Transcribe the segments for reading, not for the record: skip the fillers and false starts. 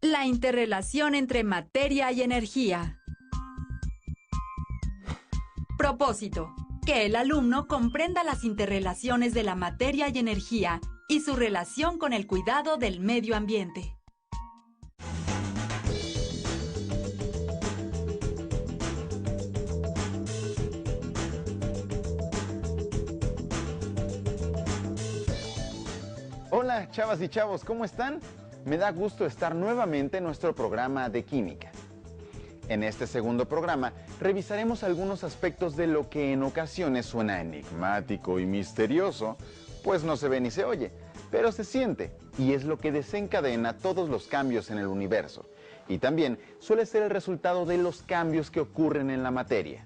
La interrelación entre materia y energía. Propósito: que el alumno comprenda las interrelaciones de la materia y energía y su relación con el cuidado del medio ambiente. Hola, chavas y chavos, ¿cómo están? Me da gusto estar nuevamente en nuestro programa de química. En este segundo programa revisaremos algunos aspectos de lo que en ocasiones suena enigmático y misterioso, pues no se ve ni se oye, pero se siente y es lo que desencadena todos los cambios en el universo, y también suele ser el resultado de los cambios que ocurren en la materia.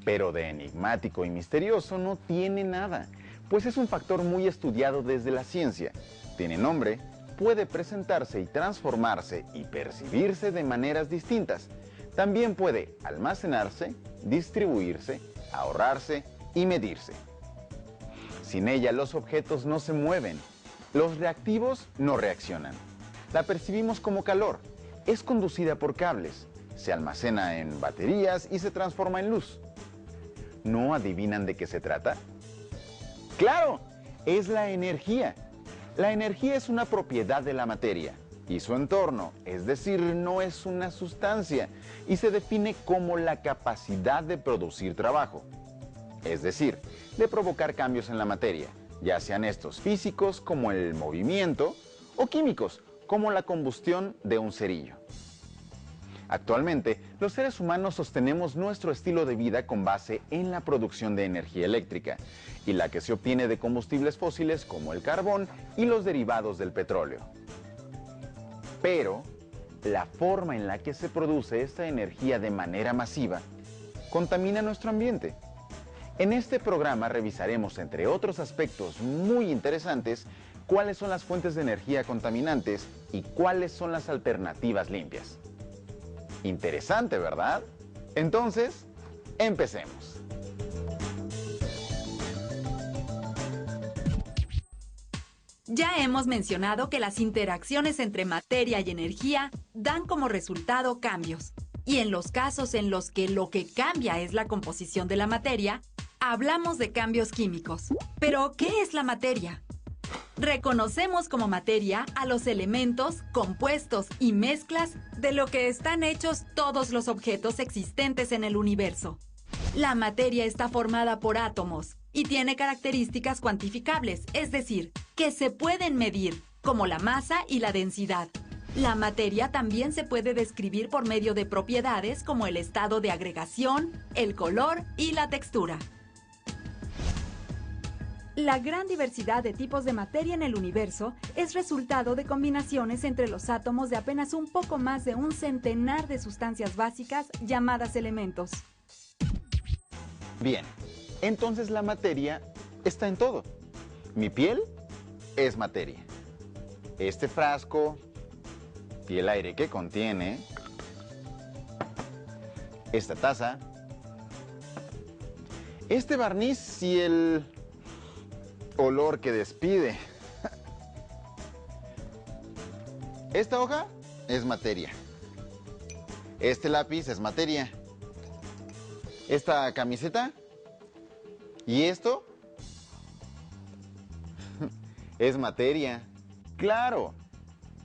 Pero de enigmático y misterioso no tiene nada, pues es un factor muy estudiado desde la ciencia. Tiene nombre, puede presentarse y transformarse y percibirse de maneras distintas. También puede almacenarse, distribuirse, ahorrarse y medirse. Sin ella los objetos no se mueven, los reactivos no reaccionan. La percibimos como calor, es conducida por cables, se almacena en baterías y se transforma en luz. ¿No adivinan de qué se trata? ¡Claro! Es la energía. La energía es una propiedad de la materia y su entorno, es decir, no es una sustancia, y se define como la capacidad de producir trabajo, es decir, de provocar cambios en la materia, ya sean estos físicos como el movimiento o químicos como la combustión de un cerillo. Actualmente, los seres humanos sostenemos nuestro estilo de vida con base en la producción de energía eléctrica y la que se obtiene de combustibles fósiles como el carbón y los derivados del petróleo. Pero, la forma en la que se produce esta energía de manera masiva contamina nuestro ambiente. En este programa revisaremos, entre otros aspectos muy interesantes, cuáles son las fuentes de energía contaminantes y cuáles son las alternativas limpias. Interesante, ¿verdad? Entonces, empecemos. Ya hemos mencionado que las interacciones entre materia y energía dan como resultado cambios. Y en los casos en los que lo que cambia es la composición de la materia, hablamos de cambios químicos. Pero, ¿qué es la materia? Reconocemos como materia a los elementos, compuestos y mezclas de lo que están hechos todos los objetos existentes en el universo. La materia está formada por átomos y tiene características cuantificables, es decir, que se pueden medir, como la masa y la densidad. La materia también se puede describir por medio de propiedades como el estado de agregación, el color y la textura. La gran diversidad de tipos de materia en el universo es resultado de combinaciones entre los átomos de apenas un poco más de un centenar de sustancias básicas llamadas elementos. Bien, entonces la materia está en todo. Mi piel es materia. Este frasco y el aire que contiene, esta taza, este barniz y el olor que despide. Esta hoja es materia. Este lápiz es materia. Esta camiseta y esto es materia. Claro,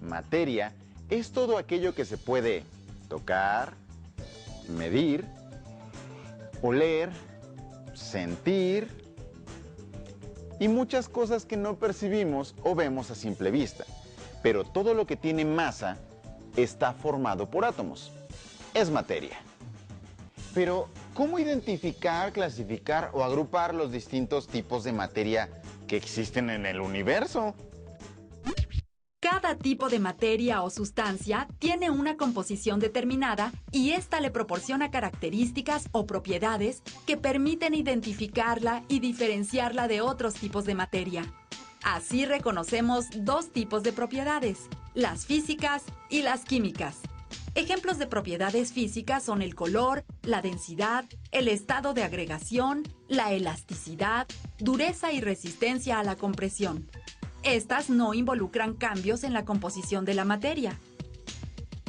materia es todo aquello que se puede tocar, medir, oler, sentir y muchas cosas que no percibimos o vemos a simple vista. Pero todo lo que tiene masa está formado por átomos. Es materia. Pero, ¿cómo identificar, clasificar o agrupar los distintos tipos de materia que existen en el universo? Cada tipo de materia o sustancia tiene una composición determinada y ésta le proporciona características o propiedades que permiten identificarla y diferenciarla de otros tipos de materia. Así reconocemos dos tipos de propiedades, las físicas y las químicas. Ejemplos de propiedades físicas son el color, la densidad, el estado de agregación, la elasticidad, dureza y resistencia a la compresión. Estas no involucran cambios en la composición de la materia,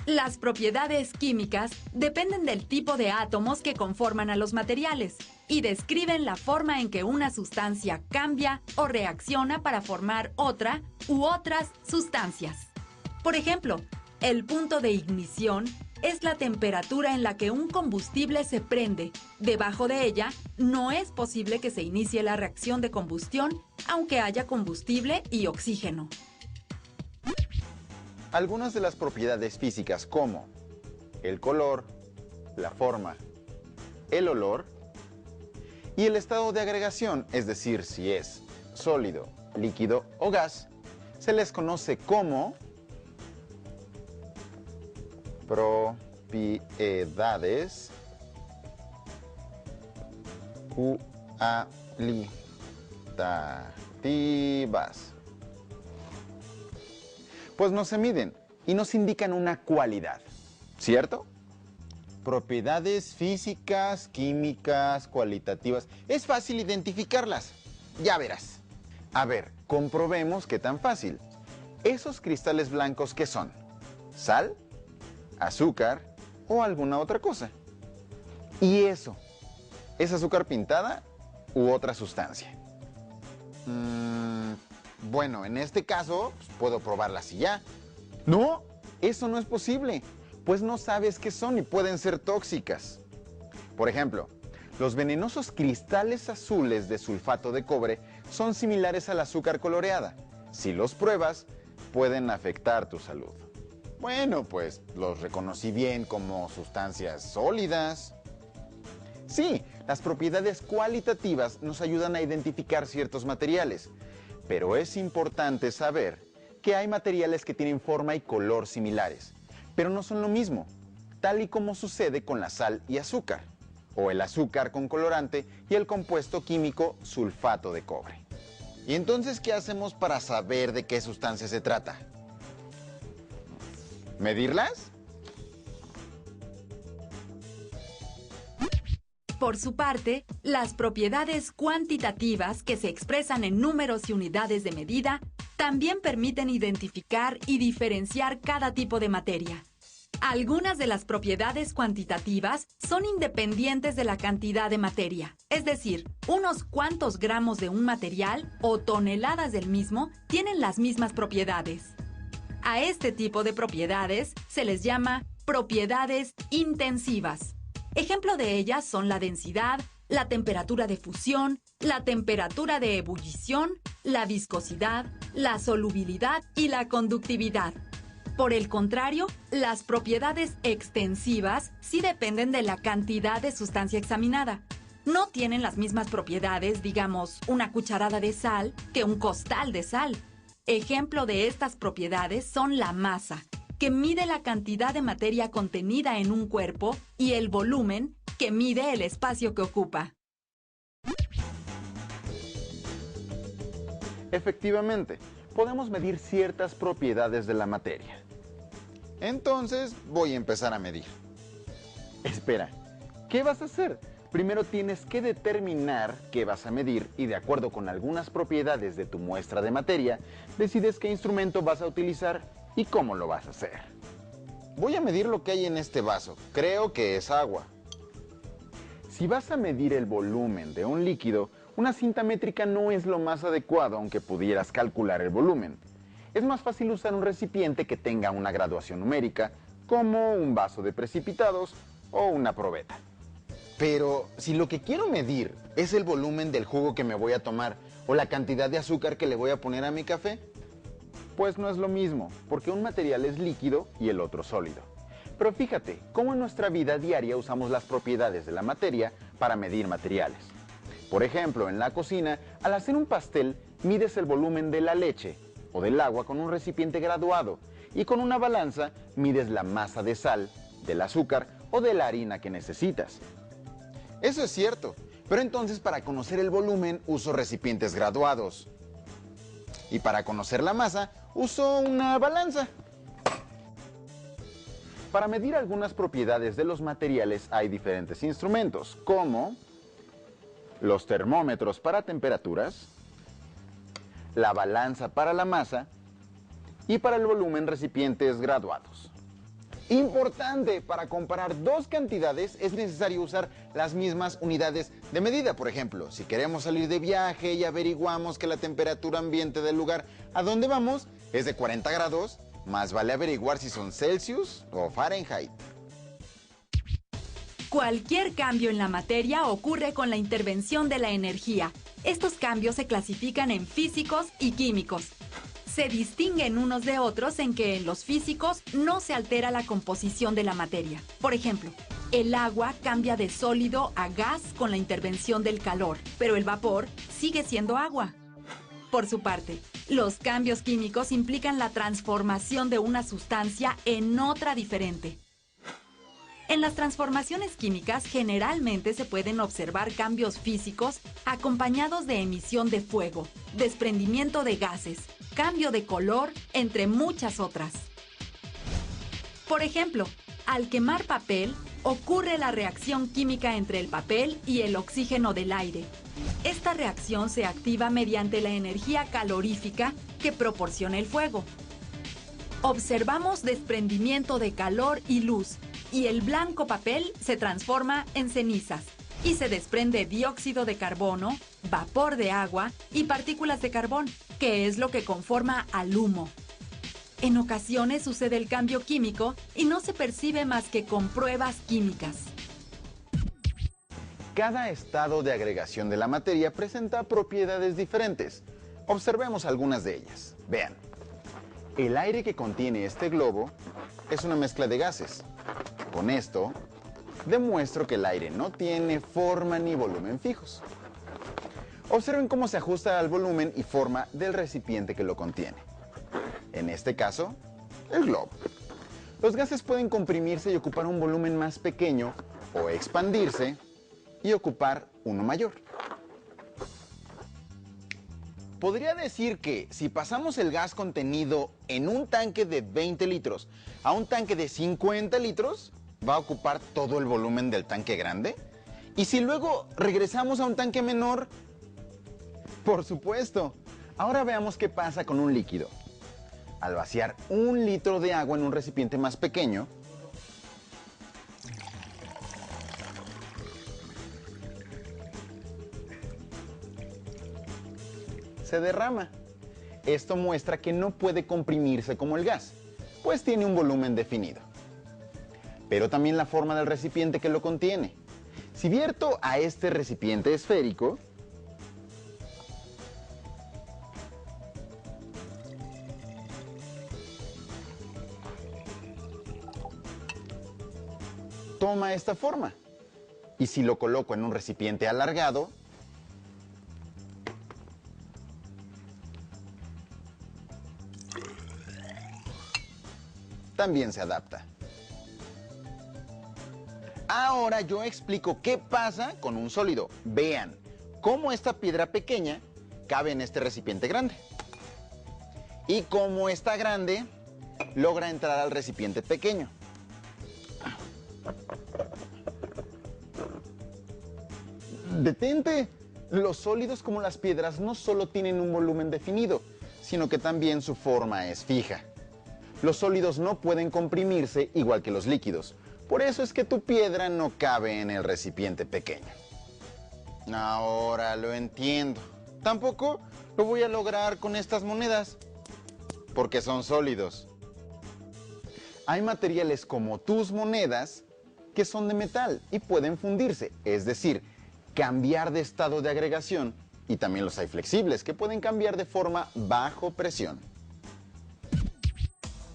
Las propiedades químicas dependen del tipo de átomos que conforman a los materiales y describen la forma en que una sustancia cambia o reacciona para formar otra u otras sustancias. Por ejemplo, el punto de ignición es la temperatura en la que un combustible se prende. Debajo de ella no es posible que se inicie la reacción de combustión, aunque haya combustible y oxígeno. Algunas de las propiedades físicas como el color, la forma, el olor y el estado de agregación, es decir, si es sólido, líquido o gas, se les conoce como propiedades cualitativas. Pues no se miden y nos indican una cualidad, ¿cierto? Propiedades físicas, químicas, cualitativas. Es fácil identificarlas. Ya verás. A ver, comprobemos qué tan fácil. ¿Esos cristales blancos qué son? ¿Sal? ¿Azúcar? ¿O alguna otra cosa? ¿Y eso? ¿Es azúcar pintada u otra sustancia? Bueno, en este caso, pues, puedo probarlas y ya. No, eso no es posible, pues no sabes qué son y pueden ser tóxicas. Por ejemplo, los venenosos cristales azules de sulfato de cobre son similares al azúcar coloreada. Si los pruebas, pueden afectar tu salud. Bueno, pues los reconocí bien como sustancias sólidas. Sí, las propiedades cualitativas nos ayudan a identificar ciertos materiales. Pero es importante saber que hay materiales que tienen forma y color similares, pero no son lo mismo, tal y como sucede con la sal y azúcar, o el azúcar con colorante y el compuesto químico sulfato de cobre. ¿Y entonces qué hacemos para saber de qué sustancia se trata? ¿Medirlas? Por su parte, las propiedades cuantitativas que se expresan en números y unidades de medida también permiten identificar y diferenciar cada tipo de materia. Algunas de las propiedades cuantitativas son independientes de la cantidad de materia, es decir, unos cuantos gramos de un material o toneladas del mismo tienen las mismas propiedades. A este tipo de propiedades se les llama propiedades intensivas. Ejemplo de ellas son la densidad, la temperatura de fusión, la temperatura de ebullición, la viscosidad, la solubilidad y la conductividad. Por el contrario, las propiedades extensivas sí dependen de la cantidad de sustancia examinada. No tienen las mismas propiedades, digamos, una cucharada de sal que un costal de sal. Ejemplo de estas propiedades son la masa, que mide la cantidad de materia contenida en un cuerpo, y el volumen, que mide el espacio que ocupa. Efectivamente, podemos medir ciertas propiedades de la materia. Entonces, voy a empezar a medir. Espera, ¿qué vas a hacer? Primero tienes que determinar qué vas a medir y, de acuerdo con algunas propiedades de tu muestra de materia, decides qué instrumento vas a utilizar y cómo lo vas a hacer. Voy a medir lo que hay en este vaso. Creo que es agua. Si vas a medir el volumen de un líquido, una cinta métrica no es lo más adecuado, aunque pudieras calcular el volumen. Es más fácil usar un recipiente que tenga una graduación numérica, como un vaso de precipitados o una probeta. Pero si lo que quiero medir es el volumen del jugo que me voy a tomar o la cantidad de azúcar que le voy a poner a mi café, pues no es lo mismo, porque un material es líquido y el otro sólido. Pero fíjate cómo en nuestra vida diaria usamos las propiedades de la materia para medir materiales. Por ejemplo, en la cocina, al hacer un pastel, mides el volumen de la leche o del agua con un recipiente graduado, y con una balanza mides la masa de sal, del azúcar o de la harina que necesitas. Eso es cierto, pero entonces para conocer el volumen uso recipientes graduados. Y para conocer la masa, uso una balanza. Para medir algunas propiedades de los materiales hay diferentes instrumentos, como los termómetros para temperaturas, la balanza para la masa y para el volumen recipientes graduados. Importante, para comparar dos cantidades es necesario usar las mismas unidades de medida. Por ejemplo, si queremos salir de viaje y averiguamos que la temperatura ambiente del lugar a donde vamos es de 40 grados, más vale averiguar si son Celsius o Fahrenheit. Cualquier cambio en la materia ocurre con la intervención de la energía. Estos cambios se clasifican en físicos y químicos. Se distinguen unos de otros en que en los físicos no se altera la composición de la materia. Por ejemplo, el agua cambia de sólido a gas con la intervención del calor, pero el vapor sigue siendo agua. Por su parte, los cambios químicos implican la transformación de una sustancia en otra diferente. En las transformaciones químicas generalmente se pueden observar cambios físicos acompañados de emisión de fuego, desprendimiento de gases, cambio de color, entre muchas otras. Por ejemplo, al quemar papel, ocurre la reacción química entre el papel y el oxígeno del aire. Esta reacción se activa mediante la energía calorífica que proporciona el fuego. Observamos desprendimiento de calor y luz, y el blanco papel se transforma en cenizas, y se desprende dióxido de carbono, vapor de agua y partículas de carbón, que es lo que conforma al humo. En ocasiones sucede el cambio químico y no se percibe más que con pruebas químicas. Cada estado de agregación de la materia presenta propiedades diferentes. Observemos algunas de ellas. Vean, el aire que contiene este globo es una mezcla de gases. Con esto, demuestro que el aire no tiene forma ni volumen fijos. Observen cómo se ajusta al volumen y forma del recipiente que lo contiene. En este caso, el globo. Los gases pueden comprimirse y ocupar un volumen más pequeño o expandirse y ocupar uno mayor. Podría decir que si pasamos el gas contenido en un tanque de 20 litros a un tanque de 50 litros, ¿va a ocupar todo el volumen del tanque grande? Y si luego regresamos a un tanque menor, por supuesto. Ahora veamos qué pasa con un líquido. Al vaciar 1 litro de agua en un recipiente más pequeño, se derrama. Esto muestra que no puede comprimirse como el gas, pues tiene un volumen definido. Pero también la forma del recipiente que lo contiene. Si vierto a este recipiente esférico, toma esta forma. Y si lo coloco en un recipiente alargado, también se adapta. Ahora yo explico qué pasa con un sólido. Vean cómo esta piedra pequeña cabe en este recipiente grande. Y cómo esta grande logra entrar al recipiente pequeño. ¡Detente! Los sólidos como las piedras no solo tienen un volumen definido, sino que también su forma es fija. Los sólidos no pueden comprimirse igual que los líquidos. Por eso es que tu piedra no cabe en el recipiente pequeño. Ahora lo entiendo. Tampoco lo voy a lograr con estas monedas, porque son sólidos. Hay materiales como tus monedas que son de metal y pueden fundirse, es decir, cambiar de estado de agregación, y también los hay flexibles que pueden cambiar de forma bajo presión.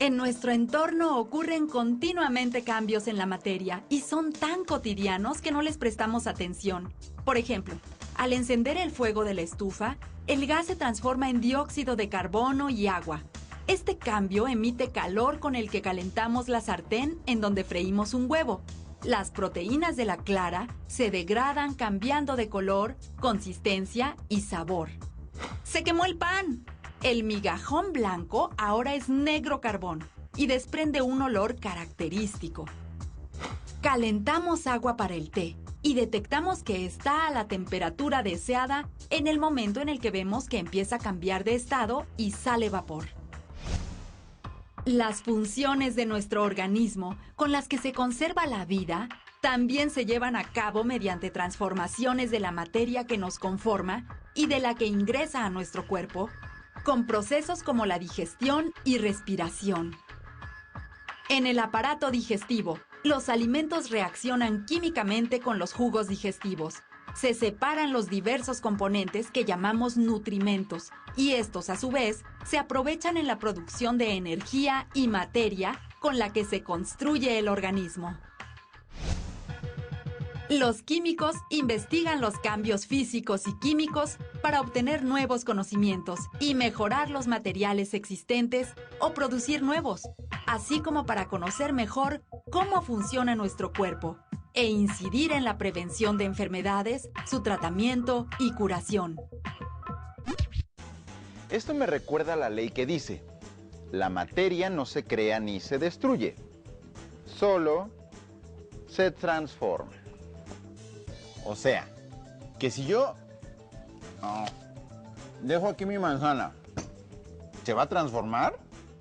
En nuestro entorno ocurren continuamente cambios en la materia y son tan cotidianos que no les prestamos atención. Por ejemplo, al encender el fuego de la estufa, el gas se transforma en dióxido de carbono y agua. Este cambio emite calor con el que calentamos la sartén en donde freímos un huevo. Las proteínas de la clara se degradan cambiando de color, consistencia y sabor. ¡Se quemó el pan! El migajón blanco ahora es negro carbón y desprende un olor característico. Calentamos agua para el té y detectamos que está a la temperatura deseada en el momento en el que vemos que empieza a cambiar de estado y sale vapor. Las funciones de nuestro organismo, con las que se conserva la vida, también se llevan a cabo mediante transformaciones de la materia que nos conforma y de la que ingresa a nuestro cuerpo, con procesos como la digestión y respiración. En el aparato digestivo, los alimentos reaccionan químicamente con los jugos digestivos. Se separan los diversos componentes que llamamos nutrimentos y estos, a su vez, se aprovechan en la producción de energía y materia con la que se construye el organismo. Los químicos investigan los cambios físicos y químicos para obtener nuevos conocimientos y mejorar los materiales existentes o producir nuevos, así como para conocer mejor cómo funciona nuestro cuerpo e incidir en la prevención de enfermedades, su tratamiento y curación. Esto me recuerda a la ley que dice: la materia no se crea ni se destruye, solo se transforma. O sea, que si yo dejo aquí mi manzana, ¿se va a transformar?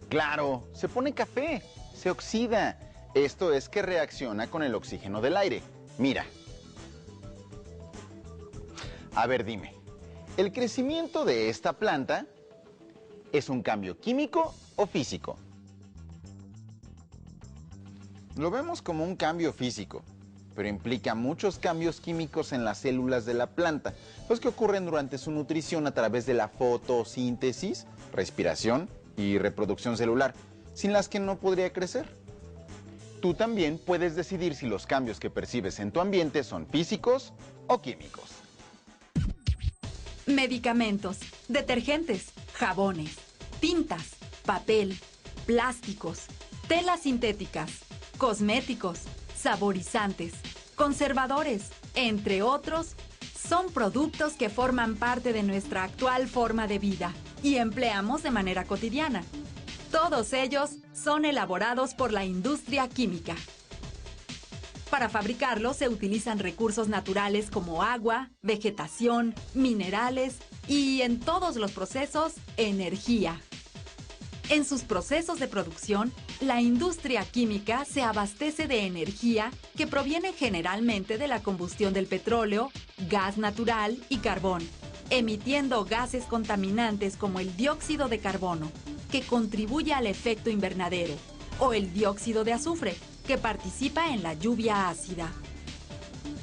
Claro, se pone café, se oxida. Esto es que reacciona con el oxígeno del aire. Mira. A ver, dime, ¿el crecimiento de esta planta es un cambio químico o físico? Lo vemos como un cambio físico, pero implica muchos cambios químicos en las células de la planta, los que ocurren durante su nutrición a través de la fotosíntesis, respiración y reproducción celular, sin las que no podría crecer. Tú también puedes decidir si los cambios que percibes en tu ambiente son físicos o químicos. Medicamentos, detergentes, jabones, tintas, papel, plásticos, telas sintéticas, cosméticos, saborizantes, conservadores, entre otros, son productos que forman parte de nuestra actual forma de vida y empleamos de manera cotidiana. Todos ellos son elaborados por la industria química. Para fabricarlos se utilizan recursos naturales como agua, vegetación, minerales y, en todos los procesos, energía. En sus procesos de producción, la industria química se abastece de energía que proviene generalmente de la combustión del petróleo, gas natural y carbón, emitiendo gases contaminantes como el dióxido de carbono, que contribuye al efecto invernadero, o el dióxido de azufre, que participa en la lluvia ácida.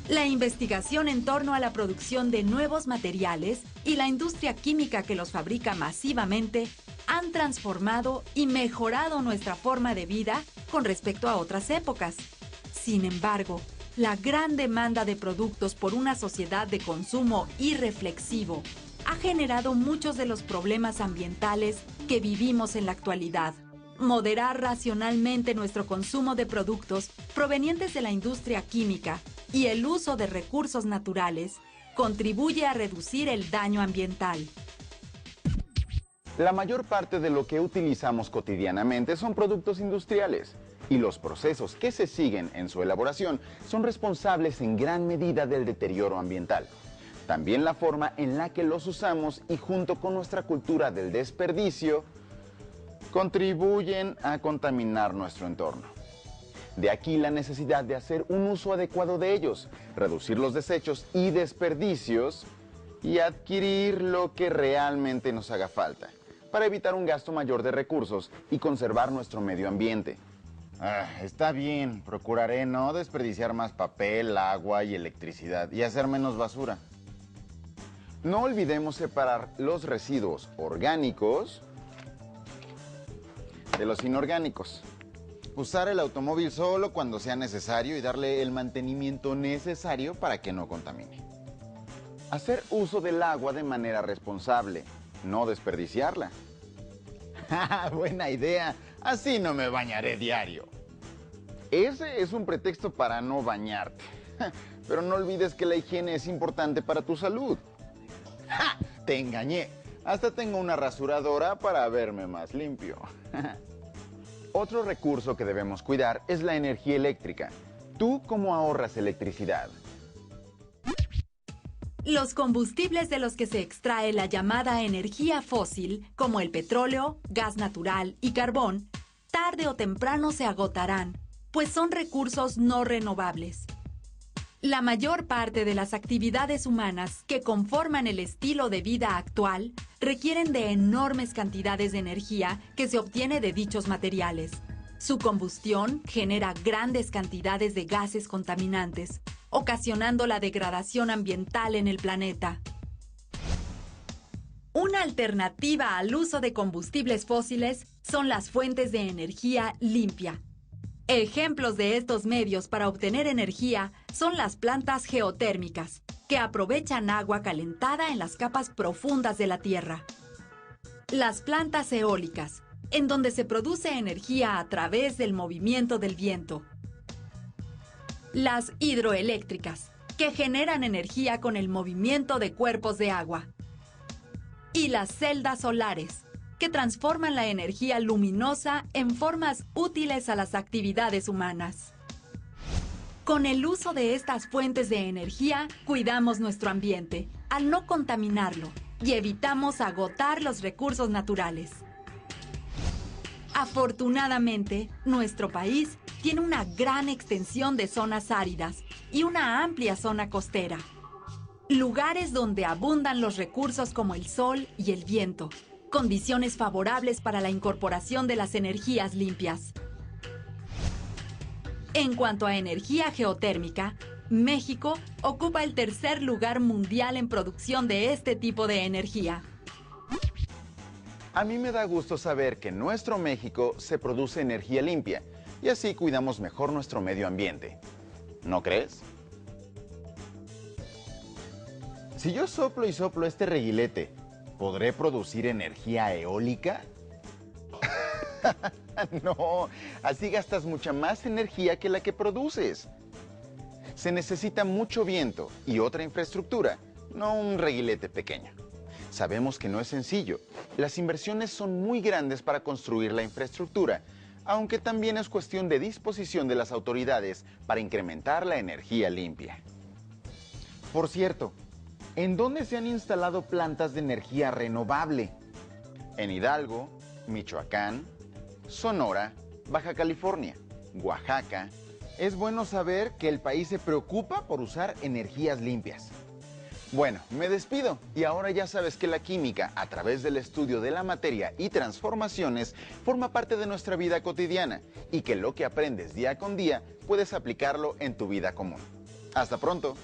La investigación en torno a la producción de nuevos materiales y la industria química que los fabrica masivamente han transformado y mejorado nuestra forma de vida con respecto a otras épocas. Sin embargo, la gran demanda de productos por una sociedad de consumo irreflexivo ha generado muchos de los problemas ambientales que vivimos en la actualidad. Moderar racionalmente nuestro consumo de productos provenientes de la industria química y el uso de recursos naturales contribuye a reducir el daño ambiental. La mayor parte de lo que utilizamos cotidianamente son productos industriales, y los procesos que se siguen en su elaboración son responsables en gran medida del deterioro ambiental. También la forma en la que los usamos y, junto con nuestra cultura del desperdicio, contribuyen a contaminar nuestro entorno. De aquí la necesidad de hacer un uso adecuado de ellos, reducir los desechos y desperdicios y adquirir lo que realmente nos haga falta, para evitar un gasto mayor de recursos y conservar nuestro medio ambiente. Está bien, procuraré no desperdiciar más papel, agua y electricidad y hacer menos basura. No olvidemos separar los residuos orgánicos de los inorgánicos. Usar el automóvil solo cuando sea necesario y darle el mantenimiento necesario para que no contamine. Hacer uso del agua de manera responsable, no desperdiciarla. Buena idea, así no me bañaré diario. Ese es un pretexto para no bañarte. Pero no olvides que la higiene es importante para tu salud. ¡Ja! Te engañé. Hasta tengo una rasuradora para verme más limpio. Otro recurso que debemos cuidar es la energía eléctrica. ¿Tú cómo ahorras electricidad? Los combustibles de los que se extrae la llamada energía fósil, como el petróleo, gas natural y carbón, tarde o temprano se agotarán, pues son recursos no renovables. La mayor parte de las actividades humanas que conforman el estilo de vida actual requieren de enormes cantidades de energía que se obtiene de dichos materiales. Su combustión genera grandes cantidades de gases contaminantes, ocasionando la degradación ambiental en el planeta. Una alternativa al uso de combustibles fósiles son las fuentes de energía limpia. Ejemplos de estos medios para obtener energía son las plantas geotérmicas, que aprovechan agua calentada en las capas profundas de la Tierra. Las plantas eólicas, en donde se produce energía a través del movimiento del viento. Las hidroeléctricas, que generan energía con el movimiento de cuerpos de agua. Y las celdas solares, que transforman la energía luminosa en formas útiles a las actividades humanas. Con el uso de estas fuentes de energía, cuidamos nuestro ambiente, al no contaminarlo, y evitamos agotar los recursos naturales. Afortunadamente, nuestro país tiene una gran extensión de zonas áridas y una amplia zona costera. Lugares donde abundan los recursos como el sol y el viento, condiciones favorables para la incorporación de las energías limpias. En cuanto a energía geotérmica, México ocupa el tercer lugar mundial en producción de este tipo de energía. A mí me da gusto saber que en nuestro México se produce energía limpia y así cuidamos mejor nuestro medio ambiente. ¿No crees? Si yo soplo y soplo este reguilete, ¿podré producir energía eólica? No, así gastas mucha más energía que la que produces. Se necesita mucho viento y otra infraestructura, no un reguilete pequeño. Sabemos que no es sencillo. Las inversiones son muy grandes para construir la infraestructura, aunque también es cuestión de disposición de las autoridades para incrementar la energía limpia. Por cierto, ¿en dónde se han instalado plantas de energía renovable? En Hidalgo, Michoacán, Sonora, Baja California, Oaxaca. Es bueno saber que el país se preocupa por usar energías limpias. Bueno, me despido y ahora ya sabes que la química, a través del estudio de la materia y transformaciones, forma parte de nuestra vida cotidiana y que lo que aprendes día con día puedes aplicarlo en tu vida común. Hasta pronto.